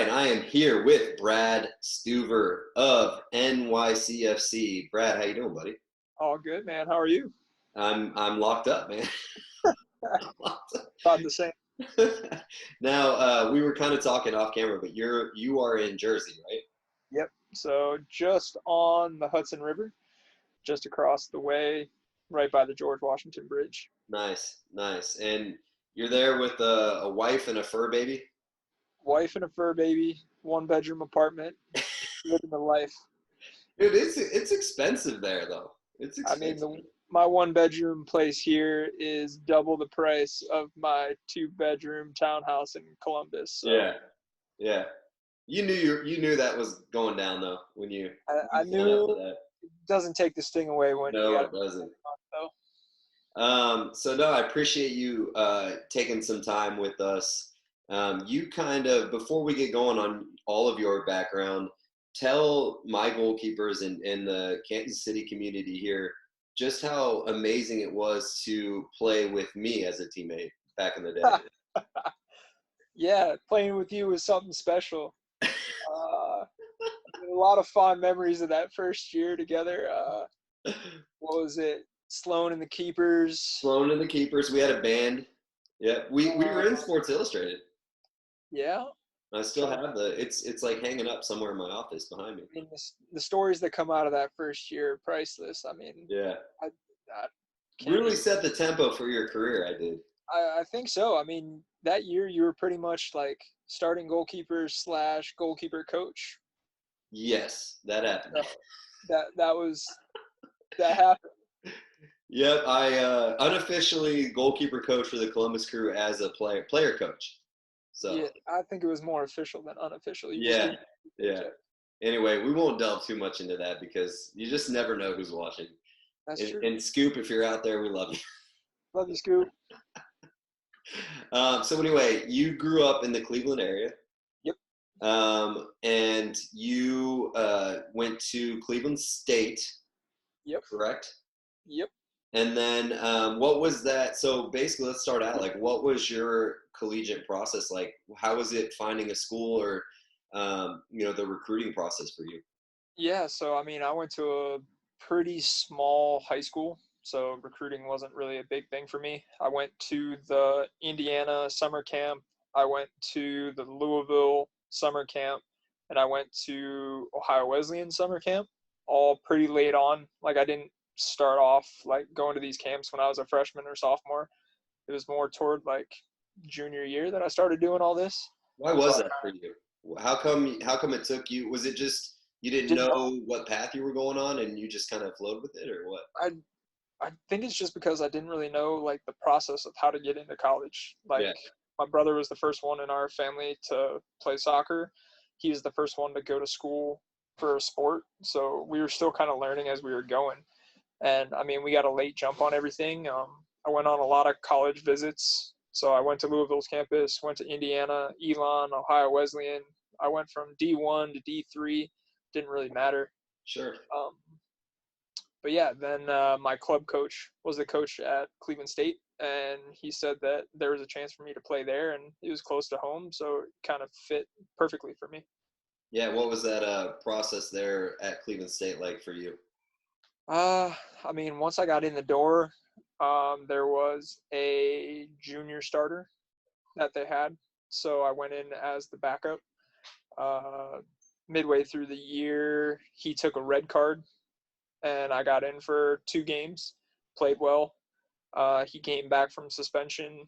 and I am here with Brad Stuver of NYCFC. Brad, how you doing, buddy? All good, man. How are you? I'm locked up, man. I'm locked About the same. up. Now, we were kind of talking off camera, but you are in Jersey, right? Yep. So just on the Hudson River, just across the way, right by the George Washington Bridge. Nice, nice. And you're there with a wife and a fur baby? Wife and a fur baby, 1-bedroom apartment, living the life. Dude, it's expensive there though. It's I mean, expensive. my 1-bedroom place here is double the price of my 2-bedroom townhouse in Columbus. So Yeah, yeah. You knew that was going down though when you I signed up knew for it that. doesn't take the sting away when you No, got it doesn't. though. So no, I appreciate you taking some time with us. You kind of, before we get going on all of your background, tell my goalkeepers in the Kansas City community here just how amazing it was to play with me as a teammate back in the day. Yeah, playing with you was something special. Uh, a lot of fond memories of that first year together. What was it? Sloan and the Keepers. Sloan and the Keepers, we had a band. Yeah, we were in Uh, Sports Illustrated. yeah, I still trying to, have it's like hanging up somewhere in my office behind me. I mean, the stories that come out of that first year are priceless. I mean, Yeah. I, I can't Really even. set the tempo for your career, I did. I think so. I mean, that year you were pretty much like starting goalkeeper slash goalkeeper coach. Yes, that happened. So that was that happened. Yep, I unofficially goalkeeper coach for the Columbus Crew as a player coach. So Yeah, I think it was more official than unofficial. You just yeah, didn't. yeah. Anyway, we won't delve too much into that because you just never know who's watching. That's And, true. and Scoop, if you're out there, we love you. Love you, Scoop. So anyway, you grew up in the Cleveland area, Yep. and you went to Cleveland State, Yep. correct? Yep. And then what was that? So basically, let's start out. Like, what was your collegiate process like? How was it finding a school or, the recruiting process for you? Yeah. So I mean, I went to a pretty small high school, so recruiting wasn't really a big thing for me. I went to the Indiana summer camp. I went to the Louisville summer camp, and I went to Ohio Wesleyan summer camp. All pretty late on. Like I didn't start off like going to these camps when I was a freshman or sophomore. It was more toward like junior year that I started doing all this. Why So was I that for you? How come it took you? Was it just you didn't didn't know. know what path you were going on and you just kind of flowed with it, or what? I I think it's just because I didn't really know like the process of how to get into college. Like Yeah, my brother was the first one in our family to play soccer. He was the first one to go to school for a sport. So we were still kind of learning as we were going. And I mean, we got a late jump on everything. I went on a lot of college visits. So I went to Louisville's campus, went to Indiana, Elon, Ohio Wesleyan. I went from D1 to D3. Didn't really matter. sure. Um, but yeah, then my club coach was the coach at Cleveland State, and he said that there was a chance for me to play there, and it was close to home, so it kind of fit perfectly for me. Yeah, what was that process there at Cleveland State like for you? Uh, I mean, once I got in the door, there was a junior starter that they had, so I went in as the backup. Uh, Midway through the year, he took a red card, and I got in for 2 games, played well. He came back from suspension.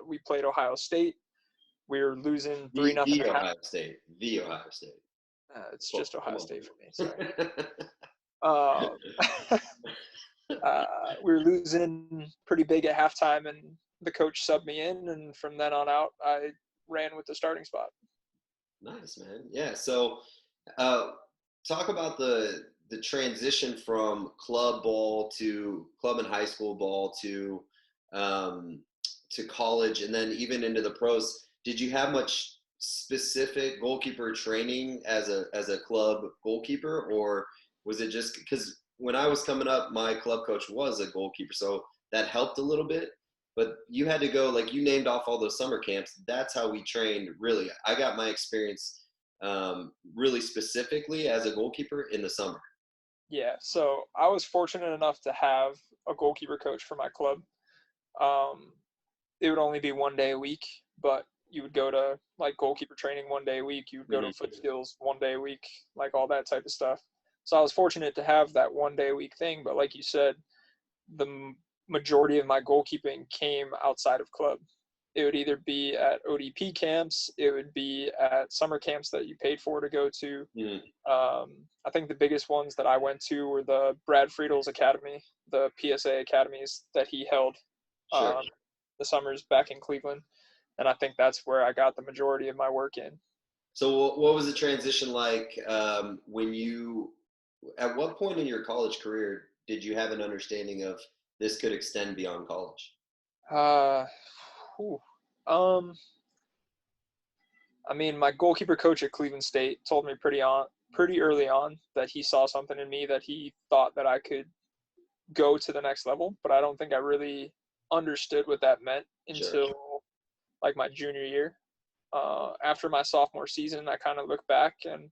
We played Ohio State. We were losing 3-0 The at half. Ohio State. The Ohio State. It's Well, just come Ohio on. State for me. Sorry. Um, we were losing pretty big at halftime, and the coach subbed me in, and from then on out, I ran with the starting spot. Nice, man. Yeah. So, uh, talk about the transition from club ball to club and high school ball um, to college, and then even into the pros. Did you have much specific goalkeeper training as a club goalkeeper, or was it just because when I was coming up, my club coach was a goalkeeper, so that helped a little bit. but you had to go, like you named off all those summer camps. That's how we trained. Really, I got my experience really specifically as a goalkeeper in the summer. Yeah, so I was fortunate enough to have a goalkeeper coach for my club. Um, it would only be 1 day a week, but you would go to like goalkeeper training 1 day a week. You would go to Mhm. foot skills 1 day a week, like all that type of stuff. So I was fortunate to have that 1 day a week thing. But like you said, the majority of my goalkeeping came outside of club. It would either be at ODP camps, it would be at summer camps that you paid for to go to. Mhm. I think the biggest ones that I went to were the Brad Friedel's Academy, the PSA academies that he held Sure. the summers back in Cleveland. And I think that's where I got the majority of my work in. So what was the transition like when you, at what point in your college career did you have an understanding of this could extend beyond college? Uh, whew. um, I mean, my goalkeeper coach at Cleveland State told me pretty early on that he saw something in me that he thought that I could go to the next level, but I don't think I really understood what that meant Sure. until like my junior year. After my sophomore season, I kind of looked back and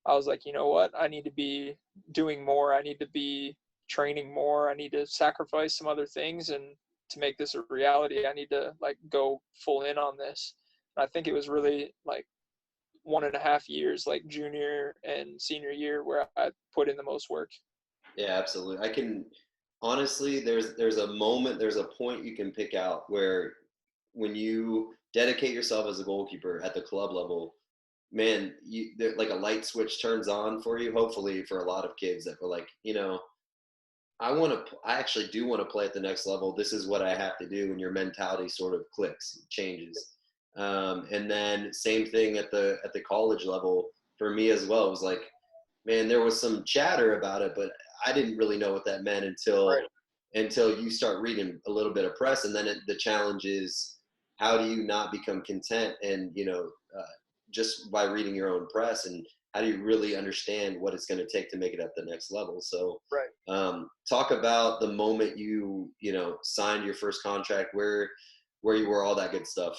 I was like, you know what? I need to be doing more. I need to be training more. I need to sacrifice some other things, and to make this a reality, I need to like go full in on this. And I think it was really like 1.5 years, like junior and senior year, where I put in the most work. Yeah, absolutely. I can honestly, there's a moment, there's a point you can pick out where when you dedicate yourself as a goalkeeper at the club level, man, like a light switch turns on for you. Hopefully, for a lot of kids that were like, I actually do want to play at the next level. This is what I have to do. And your mentality sort of clicks, changes. And then same thing at the college level for me as well. It was like, man, there was some chatter about it, but I didn't really know what that meant Right. until you start reading a little bit of press. And then the challenge is, how do you not become content and just by reading your own press, and how do you really understand what it's going to take to make it at the next level? So Right. talk about the moment signed your first contract, where you were, all that good stuff.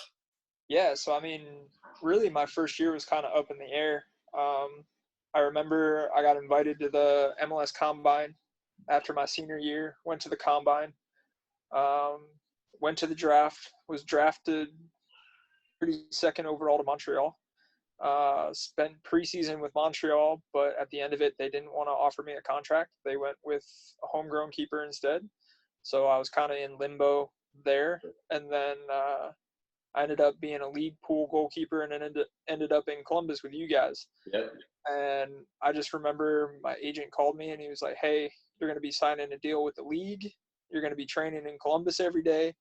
Yeah. So I mean, really, my first year was kind of up in the air. I remember I got invited to the MLS Combine after my senior year. Went to the Combine. Um, Went to the draft. Was drafted 32nd overall to Montreal. Spent preseason with Montreal, but at the end of it, they didn't want to offer me a contract. They went with a homegrown keeper instead. So I was kind of in limbo there. And then I ended up being a league pool goalkeeper and ended up in Columbus with you guys. Yep. And I just remember my agent called me and he was like, hey, you're going to be signing a deal with the league. You're going to be training in Columbus every day.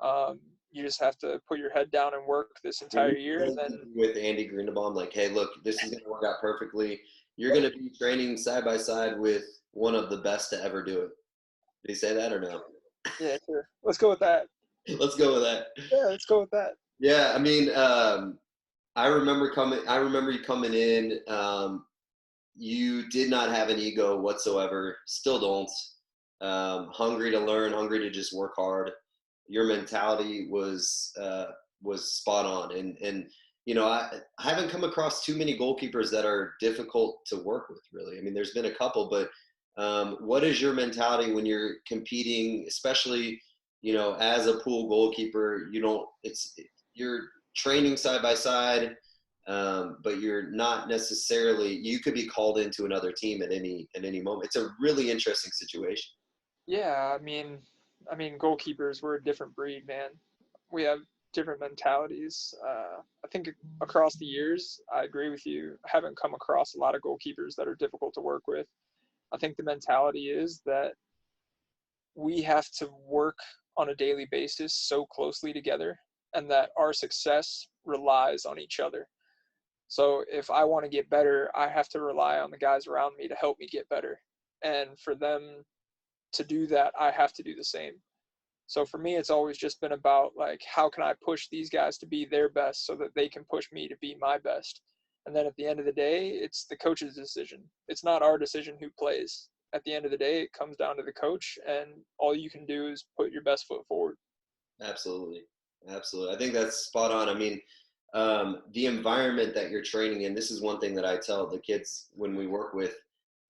Um, you just have to put your head down and work this Were entire you year. And then, with Andy Gruenebaum, like, hey, look, this is going to work out perfectly. You're going to be training side by side with one of the best to ever do it. Did he say that or no? yeah, sure. Let's go with that. Let's go with that. Yeah, let's go with that. Yeah, I mean, I remember coming. I remember you coming in. You did not have an ego whatsoever. Still don't. Hungry to learn, hungry to just work hard. Your mentality was spot on, and I haven't come across too many goalkeepers that are difficult to work with. Really, I mean, there's been a couple, but what is your mentality when you're competing, especially as a pool goalkeeper? You're training side by side, but you're not necessarily. You could be called into another team at any moment. It's a really interesting situation. Yeah, I mean, goalkeepers, we're a different breed, man. We have different mentalities. I think across the years, I agree with you. I haven't come across a lot of goalkeepers that are difficult to work with. I think the mentality is that we have to work on a daily basis so closely together, and that our success relies on each other. So if I want to get better, I have to rely on the guys around me to help me get better. And for them to do that, I have to do the same. So for me, it's always just been about like, how can I push these guys to be their best so that they can push me to be my best? And then at the end of the day, it's the coach's decision. It's not our decision who plays. At the end of the day, it comes down to the coach, and all you can do is put your best foot forward. Absolutely. Absolutely. I think that's spot on. I mean, the environment that you're training in, this is one thing that I tell the kids when we work with.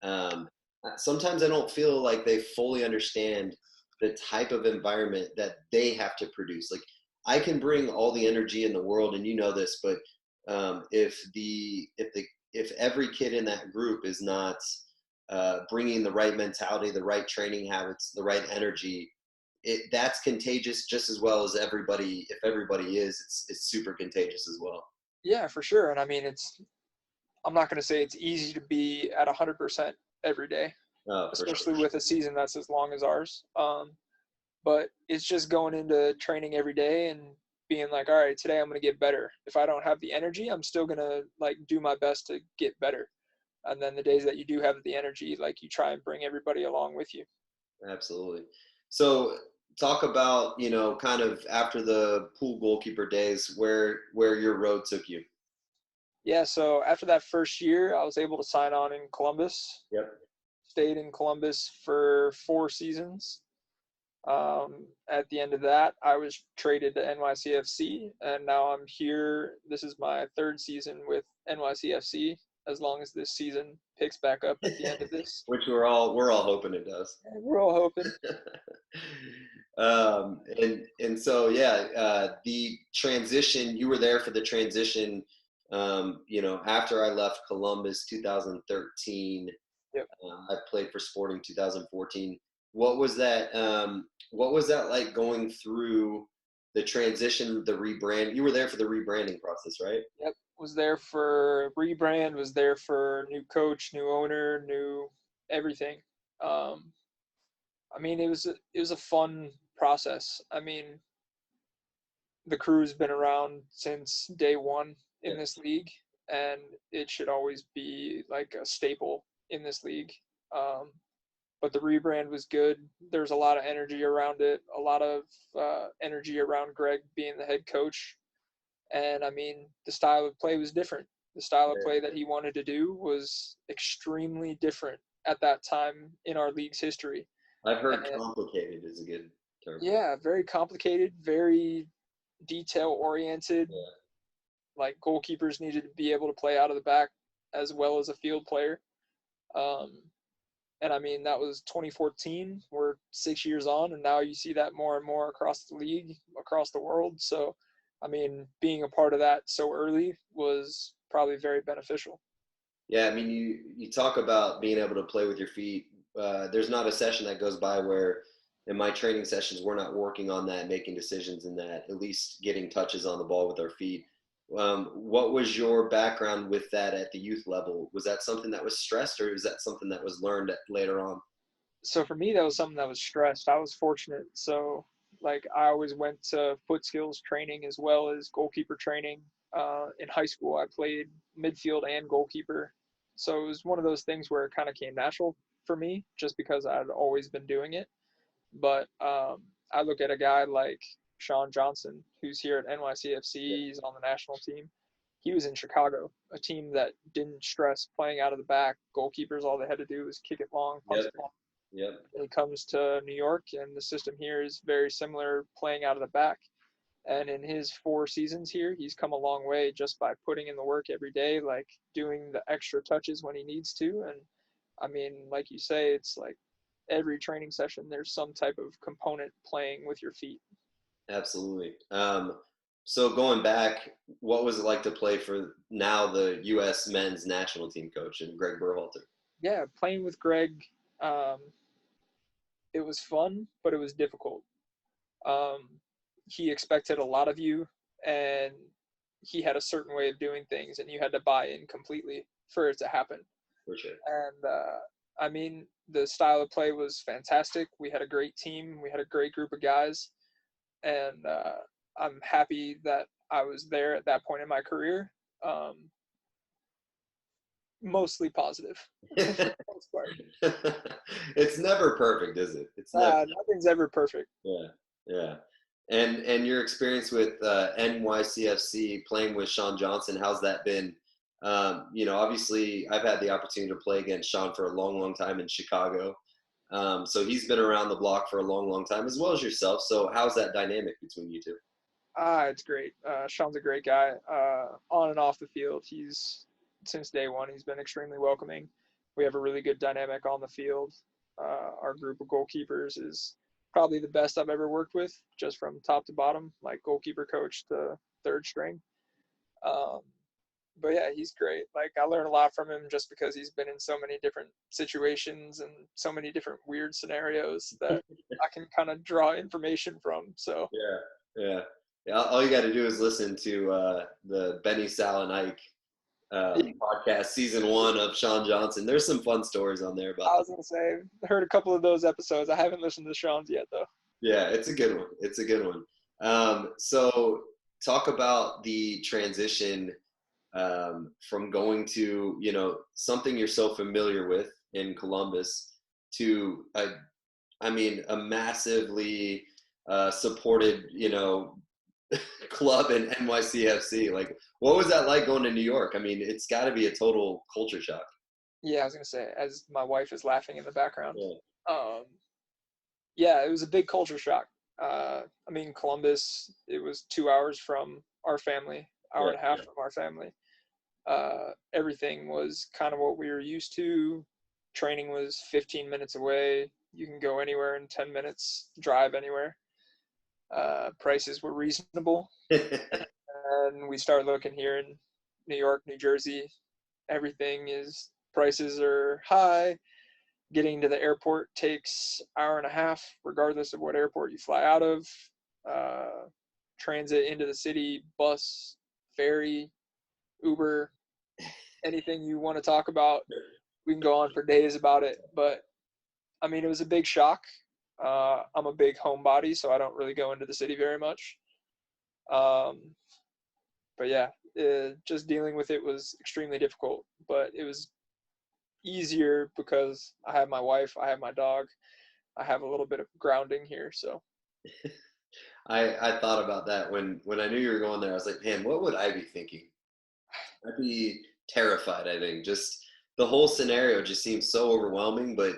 Um, Sometimes I don't feel like they fully understand the type of environment that they have to produce. Like, I can bring all the energy in the world, and you know this, but if every kid in that group is not bringing the right mentality, the right training habits, the right energy, that's contagious just as well as everybody. If everybody is, it's super contagious as well. Yeah, for sure. And I mean, I'm not going to say it's easy to be at 100% every day, For especially sure. with a season that's as long as ours. But it's just going into training every day and being like, all right, today I'm going to get better. If I don't have the energy, I'm still going to like do my best to get better. And then the days that you do have the energy, like you try and bring everybody along with you. Absolutely. So talk about, kind of after the pool goalkeeper days, where your road took you. Yeah, so after that first year, I was able to sign on in Columbus. Yep. Stayed in Columbus for 4 seasons. At the end of that, I was traded to NYCFC, and now I'm here. This is my third season with NYCFC. As long as this season picks back up at the end of this, Which we're all hoping it does. we're all hoping. And so yeah, the transition, you were there for the transition. After I left Columbus 2013, Yep. I played for Sporting 2014. What was that? What was that like going through the transition, the rebrand? You were there for the rebranding process, right? Yep. Was there for rebrand. Was there for new coach, new owner, new everything. Um, I mean, it was a fun process. I mean, the crew's been around since day one Yeah. in this league, and it should always be like a staple in this league. Um, but the rebrand was good. There's a lot of energy around it, a lot of energy around Greg being the head coach. And I mean, the style of play was different. The style of play that he wanted to do was extremely different at that time in our league's history. I've heard And complicated is a good term. yeah, very complicated, very detail oriented. Yeah. Like goalkeepers needed to be able to play out of the back as well as a field player. Um, and I mean, that was 2014. We're 6 years on, and now you see that more and more across the league, across the world. So, I mean, being a part of that so early was probably very beneficial. Yeah, I mean, you talk about being able to play with your feet. There's not a session that goes by where, in my training sessions, we're not working on that, making decisions in that, at least getting touches on the ball with our feet. What was your background with that at the youth level? Was that something that was stressed, or is that something that was learned later on? So for me, that was something that was stressed. I was fortunate. So, like, I always went to foot skills training as well as goalkeeper training. In high school, I played midfield and goalkeeper. So it was one of those things where it kind of came natural for me just because I'd always been doing it. But I look at a guy like Sean Johnson, who's here at NYCFC. He's on the national team. He was in Chicago, a team that didn't stress playing out of the back. Goalkeepers, all they had to do was kick it long, punch Yep. it long. Yep. He comes to New York, and the system here is very similar, playing out of the back. And in his 4 seasons here, he's come a long way just by putting in the work every day, like doing the extra touches when he needs to. And I mean, like you say, it's like every training session, there's some type of component playing with your feet. Absolutely. So going back, what was it like to play for now the U.S. men's national team coach and Greg Berhalter? Yeah, playing with Greg, um, it was fun, but it was difficult. Um, he expected a lot of you, and he had a certain way of doing things, and you had to buy in completely for it to happen. For sure. And I mean, the style of play was fantastic. We had a great team. We had a great group of guys, and I'm happy that I was there at that point in my career. Mostly positive for the most part. It's never perfect, is it? It's never. Nothing's ever perfect. Yeah, yeah. And your experience with NYCFC playing with Sean Johnson, how's that been? Obviously I've had the opportunity to play against Sean for a long, long time in Chicago. So he's been around the block for a long, long time, as well as yourself. So how's that dynamic between you two? It's great. Sean's a great guy. On and off the field, since day one, he's been extremely welcoming. We have a really good dynamic on the field. Our group of goalkeepers is probably the best I've ever worked with, just from top to bottom, like goalkeeper coach to third string. Um, but yeah, he's great. Like I learn a lot from him just because he's been in so many different situations and so many different weird scenarios that I can kind of draw information from. So Yeah, yeah, yeah. All you got to do is listen to the Benny, Sal, and Ike podcast, season 1 of Sean Johnson. There's some fun stories on there about I that. was gonna say, I heard a couple of those episodes. I haven't listened to Sean's yet though. Yeah, it's a good one. It's a good one. So talk about the transition from going to, something you're so familiar with in Columbus to, I mean, a massively supported, club in NYCFC. Like, what was that like going to New York? I mean, it's got to be a total culture shock. Yeah, I was gonna say, as my wife is laughing in the background. Yeah. Um, yeah, it was a big culture shock. I mean, Columbus, it was 2 hours from our family, hour Yeah. and a half from our family. Everything was kind of what we were used to. Training was 15 minutes away. You can go anywhere in 10 minutes, drive anywhere. Prices were reasonable. And we started looking here in New York, New Jersey. Prices are high. Getting to the airport takes hour and a half, regardless of what airport you fly out of. Transit into the city, bus, ferry, Uber, anything you want to talk about. We can go on for days about it, but I mean, it was a big shock. I'm a big homebody, so I don't really go into the city very much. Um, but yeah, just dealing with it was extremely difficult, but it was easier because I have my wife, I have my dog, I have a little bit of grounding here. So I thought about that when I knew you were going there. I was like, man, what would I be thinking? I'd be terrified. I think just the whole scenario just seems so overwhelming, but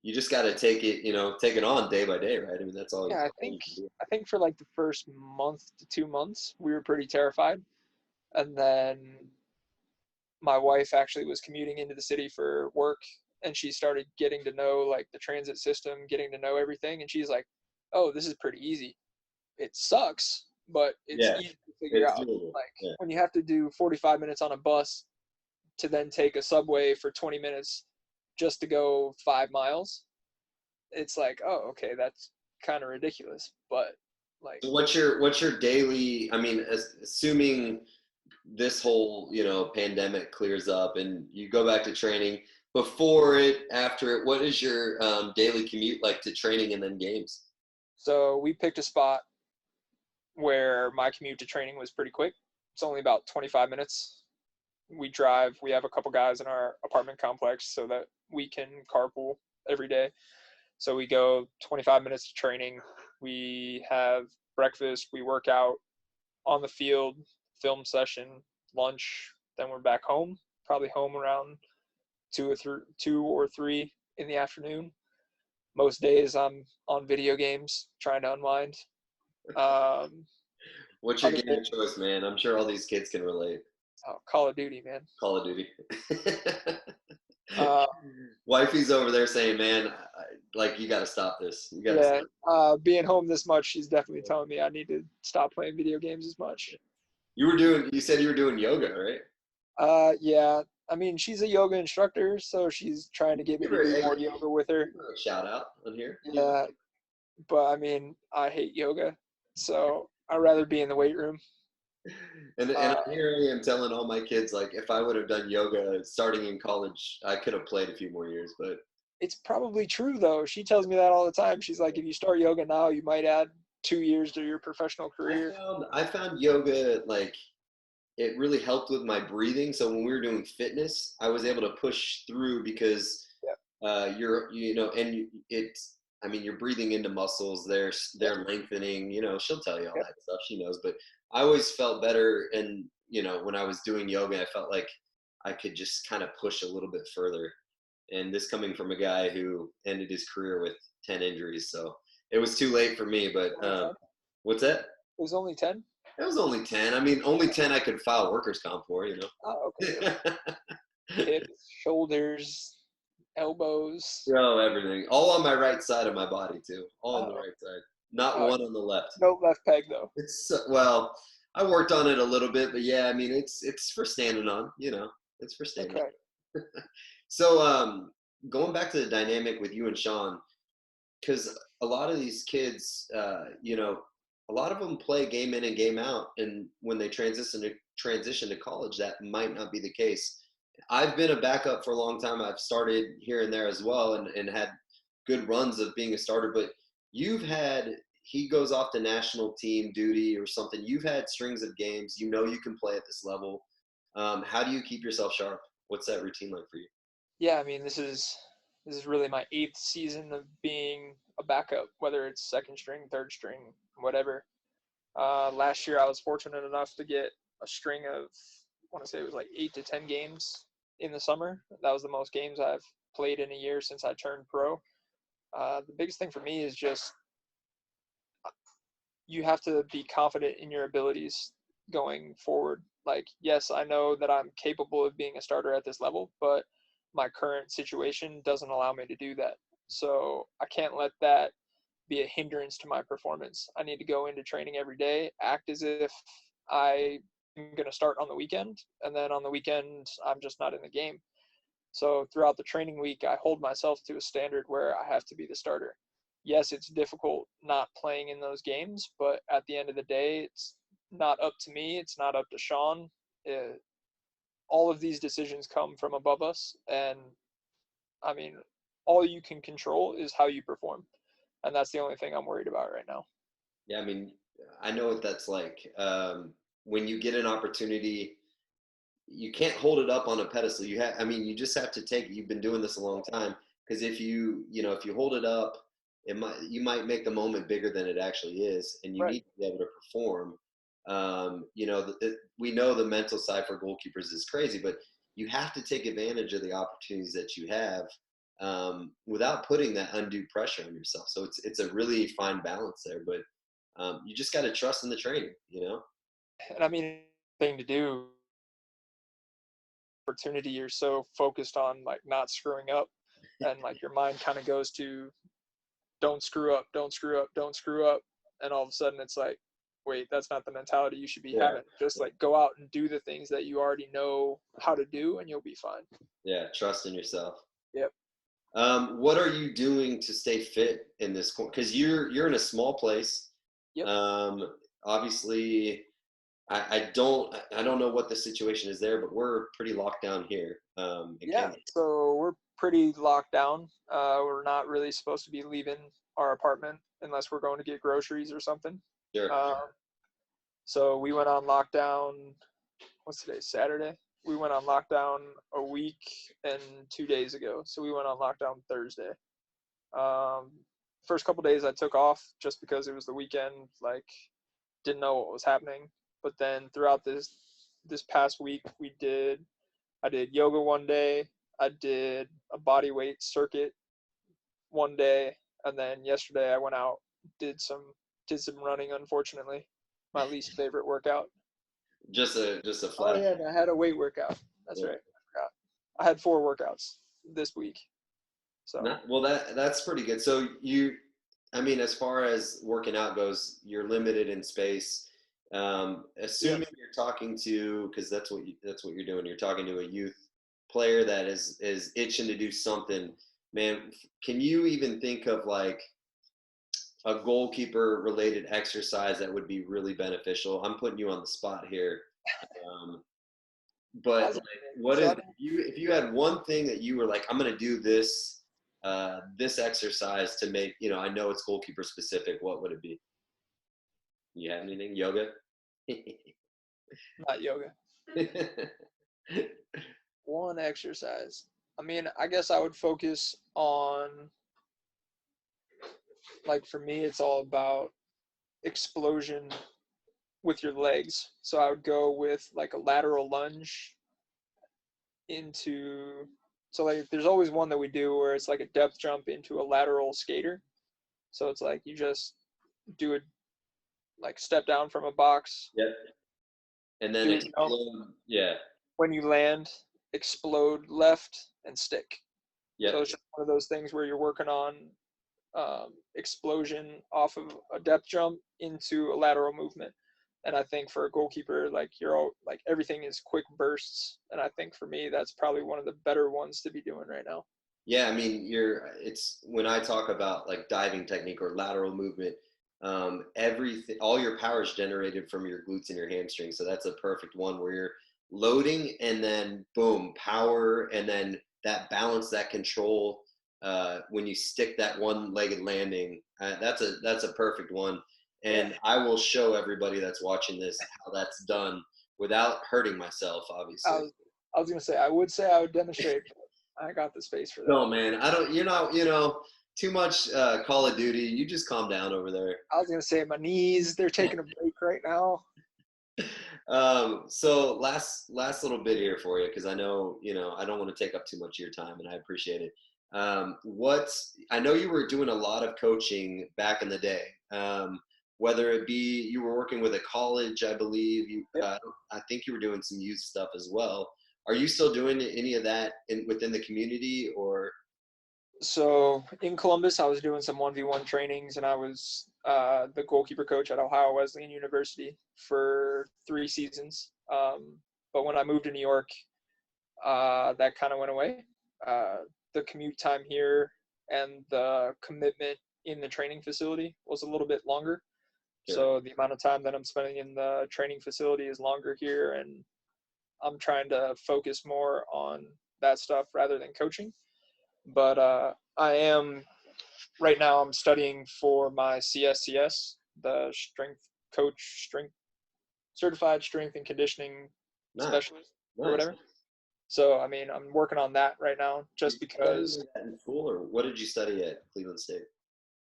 you just got to take it on day by day, right? I mean, that's all. yeah, All you can do. I think for like the first month to 2 months, we were pretty terrified, and then my wife actually was commuting into the city for work, and she started getting to know like the transit system, getting to know everything, and she's like, "Oh, this is pretty easy. It sucks, but it's Yeah, easy to figure it's out." doable. Like Yeah. when you have to do 45 minutes on a bus to then take a subway for 20 minutes just to go 5 miles, it's like, oh, okay, that's kind of ridiculous. But like, So what's your daily? I mean, assuming this whole pandemic clears up and you go back to training, before it, after it, what is your daily commute like to training and then games? so we picked a spot where my commute to training was pretty quick. It's only about 25 minutes. We drive. We have a couple guys in our apartment complex so that we can carpool every day. So we go 25 minutes to training. We have breakfast. We work out on the field, film session, lunch. Then we're back home. Probably home around 2 or 3 in the afternoon. Most days I'm on video games trying to unwind. Um, What's your other game days, of choice, man? I'm sure all these kids can relate. Call of Duty, man. Call of Duty. Uh, Wifey's over there saying, "Man, like you got to stop this. You got to yeah, stop." being home this much, she's definitely telling me I need to stop playing video games as much. You said you were doing yoga, right? Yeah, I mean, she's a yoga instructor, so she's trying to get me Give to her, do hey, more yoga with her. give her a shout out on here. Yeah, but I mean, I hate yoga, so I'd rather be in the weight room. And Uh, here I am telling all my kids, like, if I would have done yoga starting in college, I could have played a few more years. But it's probably true though. She tells me that all the time. She's like, if you start yoga now, you might add 2 years to your professional career. I found yoga like it really helped with my breathing. So when we were doing fitness, I was able to push through because Yeah, it's. I mean, you're breathing into muscles. yeah, They're lengthening. She'll tell you all yeah. that stuff. She knows. But I always felt better, and when I was doing yoga, I felt like I could just kind of push a little bit further. And this coming from a guy who ended his career with 10 injuries, so it was too late for me. But Only 10? what's that? It was only 10? It was only 10. I mean, only 10 I could file workers' comp for, you Oh, okay. know. Hips, shoulders, elbows. Bro, everything. All on my right side of my body, too. All on the Oh, right side. Not oh, one on the left. no left peg though. It's well, I worked on it a little bit, but yeah, I mean, it's for standing on, you know. It's for standing Okay. on. So, going back to the dynamic with you and Sean, because a lot of these kids, you know, a lot of them play game in and game out, and when they transition to college, that might not be the case. I've been a backup for a long time. I've started here and there as well, and had good runs of being a starter. But you've had he goes off to national team duty or something. You've had strings of games. You know you can play at this level. How do you keep yourself sharp? What's that routine like for you? Yeah, I mean, this is really my 8th season of being a backup, whether it's second string, third string, whatever. Last year, I was fortunate enough to get a string of, I want to say it was like 8 to 10 games in the summer. That was the most games I've played in a year since I turned pro. The biggest thing for me is just you have to be confident in your abilities going forward. Like, yes, I know that I'm capable of being a starter at this level, but my current situation doesn't allow me to do that. So I can't let that be a hindrance to my performance. I need to go into training every day, act as if I am going to start on the weekend, and then on the weekend, I'm just not in the game. So throughout the training week, I hold myself to a standard where I have to be the starter. Yes, it's difficult not playing in those games, but at the end of the day, it's not up to me. It's not up to Sean. Uh, all of these decisions come from above us. And I mean, all you can control is how you perform. And that's the only thing I'm worried about right now. Yeah, I mean, I know what that's like. When you get an opportunity, you can't hold it up on a pedestal. I mean, you just have to take it. You've been doing this a long time. Because if if you hold it up, you might make the moment bigger than it actually is, and you Right. need to be able to perform. We know the mental side for goalkeepers is crazy, but you have to take advantage of the opportunities that you have without putting that undue pressure on yourself. So it's a really fine balance there, but you just got to trust in the training, you know? And I mean, thing to do, opportunity, you're so focused on like not screwing up, and like your mind kind of goes to don't screw up, don't screw up, don't screw up. And all of a sudden it's like, wait, that's not the mentality you should be Yeah. having. Just like go out and do the things that you already know how to do and you'll be fine. Yeah. Trust in yourself. Yep. What are you doing to stay fit in this? Because you're in a small place. Yep. Obviously, I don't know what the situation is there, but we're pretty locked down here in Yeah. Canada. So we're pretty locked down. We're not really supposed to be leaving our apartment unless we're going to get groceries or something. Sure. Um, so we went on lockdown. What's today? Saturday. We went on lockdown a week and 2 days ago. So we went on lockdown Thursday. Um, first couple days I took off just because it was the weekend. Like, didn't know what was happening. But then throughout this past week, I did yoga one day. I did a body weight circuit one day, and then yesterday I went out did some did some running. Unfortunately, my least favorite workout. Just a Oh flat. yeah, and I had a weight workout. That's Yeah. right. I forgot. I had 4 workouts this week. So Well, that's pretty good. So I mean, as far as working out goes, you're limited in space. yeah, Assuming you're talking to, because that's what you're doing. You're talking to a youth player that is itching to do something. Man, can you even think of like a goalkeeper related exercise that would be really beneficial? I'm putting you on the spot here. Um, but like, what so is I mean, if you had one thing that you were like, I'm going to do this exercise to make, I know it's goalkeeper specific. What would it be? You have anything? Yoga? not yoga. One exercise. I mean, I guess I would focus on, like, for me, it's all about explosion with your legs. So I would go with like a lateral lunge into So like there's always one that we do where it's like a depth jump into a lateral skater. So it's like you just do it like step down from a box, Yep. And then do a jump. explode. Yeah. When you land, explode left and stick. So Yep. it's just one of those things where you're working on explosion off of a depth jump into a lateral movement. And I think for a goalkeeper, like like everything is quick bursts. And I think for me, that's probably one of the better ones to be doing right now. Yeah, I mean, it's when I talk about like diving technique or lateral movement, everything, all your power is generated from your glutes and your hamstrings. So that's a perfect one where you're loading and then boom, power, and then that balance, that control. When you stick that one-legged landing, that's a perfect one. And I will show everybody that's watching this how that's done without hurting myself, I obviously. was, I was gonna say I would demonstrate. I got the space for that. No, man, I don't. You're not. Too much Call of Duty. You just calm down over there. I was gonna say my knees, they're taking a break right now. So last little bit here for you because I know I don't want to take up too much of your time and I appreciate it. I know you were doing a lot of coaching back in the day. Whether it be you were working with a college, I believe I think you were doing some youth stuff as well. Are you still doing any of that within the community or? So in Columbus, I was doing some 1v1 trainings, and I was the goalkeeper coach at Ohio Wesleyan University for 3 seasons. But when I moved to New York, that kind of went away. The commute time here and the commitment in the training facility was a little bit longer. Sure. So the amount of time that I'm spending in the training facility is longer here, and I'm trying to focus more on that stuff rather than coaching. But I am right now. I'm studying for my CSCS, the strength certified strength and conditioning Nice. specialist or Nice. whatever. So I mean, I'm working on that right now just because. That in school, or what did you study at Cleveland State?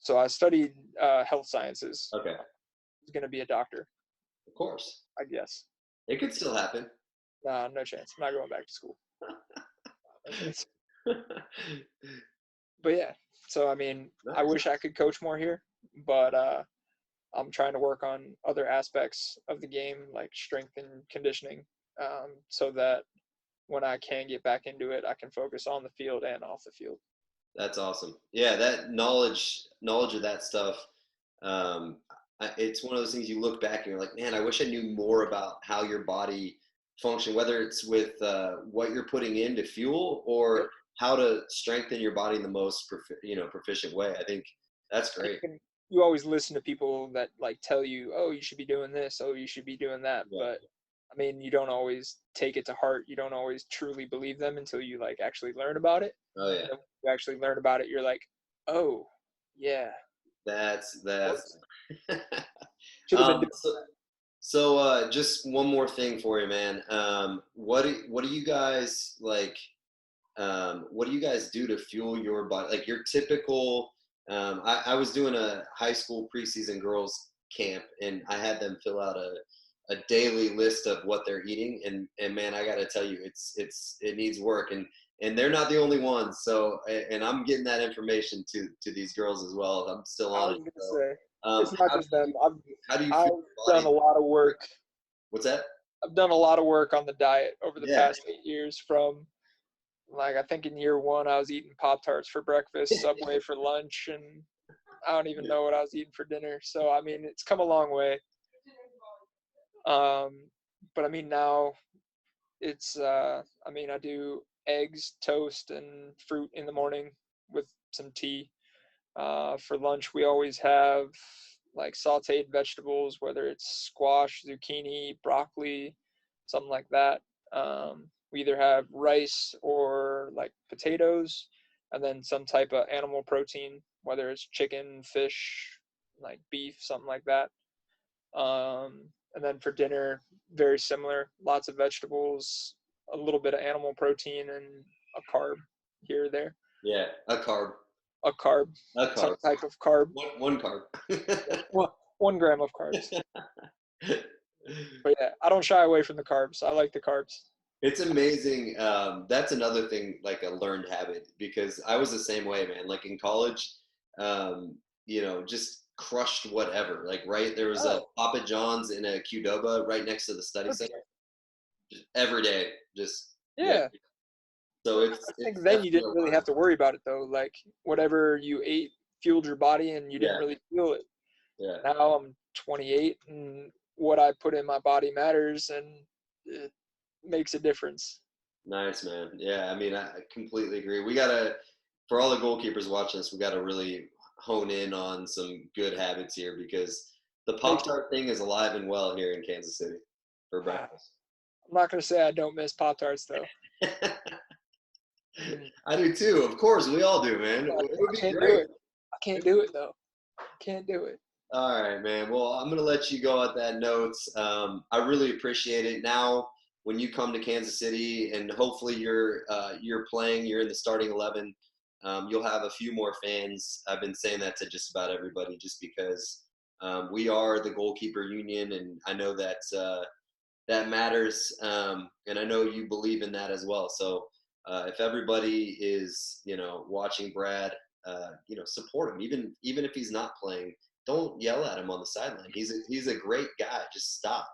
So I studied health sciences. Okay. I was going to be a doctor, Of course. I guess. It could still happen. Nah, no chance. I'm not going back to school. But yeah, so I mean, Nice. I wish I could coach more here, but I'm trying to work on other aspects of the game, like strength and conditioning, so that when I can get back into it, I can focus on the field and off the field. That's awesome. Yeah, that knowledge of that stuff. It's one of those things you look back and you're like, man, I wish I knew more about how your body function, whether it's with what you're putting in to fuel or how to strengthen your body in the most proficient way. I think that's great. You always listen to people that like tell you, oh, you should be doing this, oh, you should be doing that, but I mean, you don't always take it to heart. You don't always truly believe them until you like actually learn about it. Oh yeah. And when you actually learn about it, you're like, oh yeah. That's Should have been doing so just one more thing for you, man. What do you guys like? What do you guys do to fuel your body? Like your typical. I was doing a high school preseason girls camp, and I had them fill out a daily list of what they're eating, and man, I got to tell you, it needs work, and they're not the only ones. So, and I'm getting that information to these girls as well. I'm still on it. So, it's not just them. How do you I've done a lot of work. What's that? I've done a lot of work on the diet over the past 8 years. From like I think in year 1 I was eating Pop-Tarts for breakfast, Subway for lunch, and I don't even know what I was eating for dinner. So I mean, it's come a long way. But I mean now it's I mean I do eggs, toast, and fruit in the morning with some tea. For lunch we always have like sauteed vegetables, whether it's squash, zucchini, broccoli, something like that. We either have rice or like potatoes, and then some type of animal protein, whether it's chicken, fish, like beef, something like that. And then for dinner, very similar, lots of vegetables, a little bit of animal protein, and a carb here or there. Yeah, a carb. A carb. Some type of carb. One carb. 1 gram of carbs. But yeah, I don't shy away from the carbs. I like the carbs. It's amazing. That's another thing, like a learned habit, because I was the same way, man. Like in college, just crushed whatever. Like, right, there was a Oh, Papa John's in a Qdoba right next to the study center. okay. Just every day, just yeah. Yeah. So I it's think then you definitely didn't a really have learning. to worry about it though. Like whatever you ate fueled your body and you didn't Yeah, really feel it. yeah. Now I'm 28 and what I put in my body matters and it makes a difference. Nice, man. Yeah, I mean, I completely agree. We gotta, for all the goalkeepers watching this, we gotta really hone in on some good habits here because the Makes Pop Tart thing is alive and well here in Kansas City for I'm breakfast. not gonna say I don't miss Pop Tarts though. Mm. I do too. Of course, we all do, man. It would I be can't do great. it. I can't do it though. Can't do it. All right, man. Well, I'm gonna let you go at that note. I really appreciate it. Now, when you come to Kansas City, and hopefully you're playing, you're in the starting 11. You'll have a few more fans. I've been saying that to just about everybody, just because we are the goalkeeper union, and I know that that matters, and I know you believe in that as well. So if everybody is, watching Brad, support him. Even if he's not playing, don't yell at him on the sideline. He's a great guy. Just stop.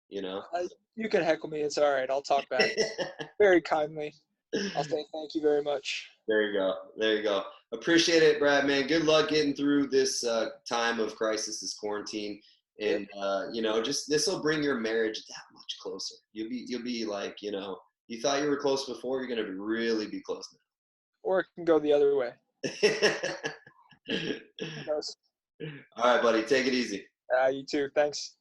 You know. You can heckle me. It's all right. I'll talk back very kindly. I'll say thank you very much. There you go. There you go. Appreciate it, Brad, man. Good luck getting through this time of crisis, this quarantine, Yep. and just this will bring your marriage that much closer. You'll be like, you thought you were close before. You're gonna really be close Or it can go the other way. now. Who knows? All right, buddy. Take it easy. You too. Thanks.